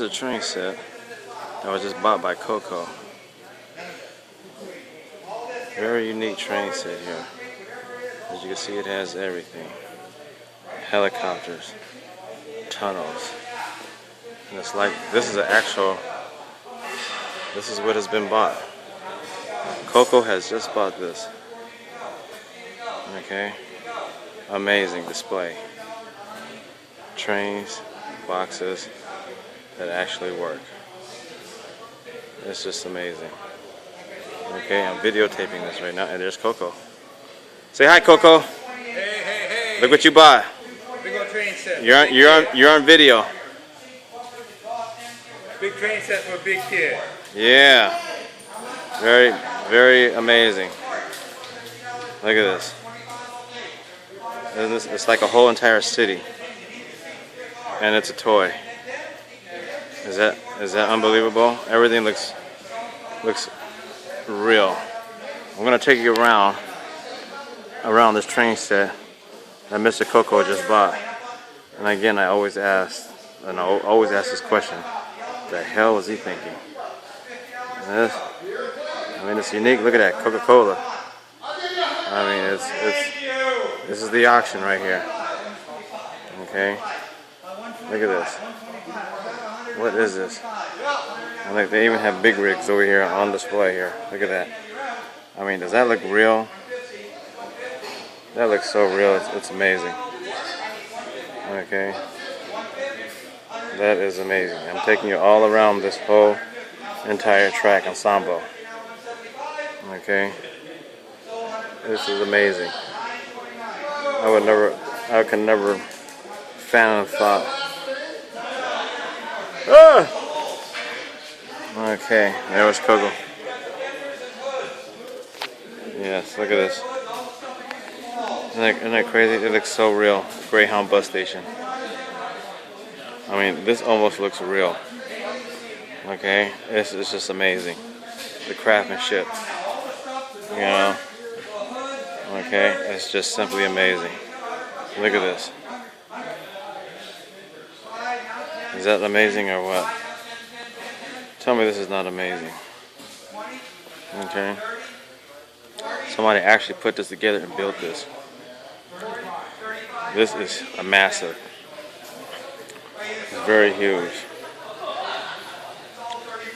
a train set that was just bought by Coco. Very unique train set here. As you can see, it has everything. Helicopters, tunnels. And it's like, this is what has been bought. Coco has just bought this. Okay. Amazing display. Trains, boxes that actually work. It's just amazing. Okay, I'm videotaping this right now, and there's Coco. Say hi, Coco. Hey, hey, hey. Look what you bought. Big old train set. You're on video. Big train set for a big kid. Yeah. Very, very amazing. Look at this. It's like a whole entire city. And it's a toy. Is that unbelievable? Everything looks real. I'm gonna take you around this train set that Mr. Coco just bought. And again, I always ask this question: the hell is he thinking? And it's unique. Look at that, Coca-Cola. I mean, this is the auction right here. Okay, look at this. What is this? I think they even have big rigs over here on display here. Look at that. I mean, does that look real? That looks so real. It's amazing. Okay, that is amazing. I'm taking you all around this whole entire track ensemble. Okay, this is amazing. I could never fathom thought. Ah! Okay, there was Coco. Yes, look at this. Isn't that crazy? It looks so real. Greyhound bus station. I mean, this almost looks real. Okay, it's just amazing. The craftsmanship. You know. Okay, it's just simply amazing. Look at this. Is that amazing or what? Tell me this is not amazing. Okay. Somebody actually put this together and built this. This is a massive. It's very huge.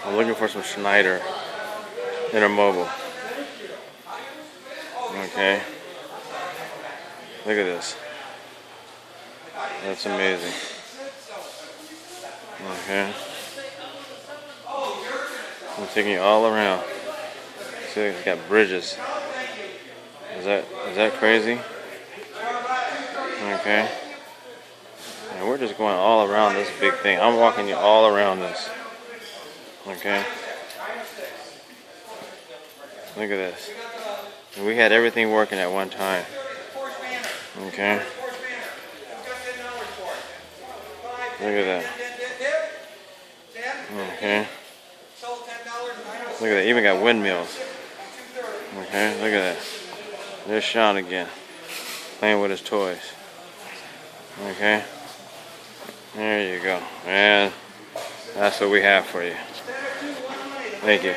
I'm looking for some Schneider Intermobile. Okay. Look at this. That's amazing. Okay. I'm taking you all around. See, it's got bridges. Is that crazy? Okay. And we're just going all around this big thing. I'm walking you all around this. Okay. Look at this. And we had everything working at one time. Okay. Look at that. Okay. Look at that. Even got windmills. Okay. Look at that. There's Sean again, playing with his toys. Okay. There you go. And that's what we have for you. Thank you.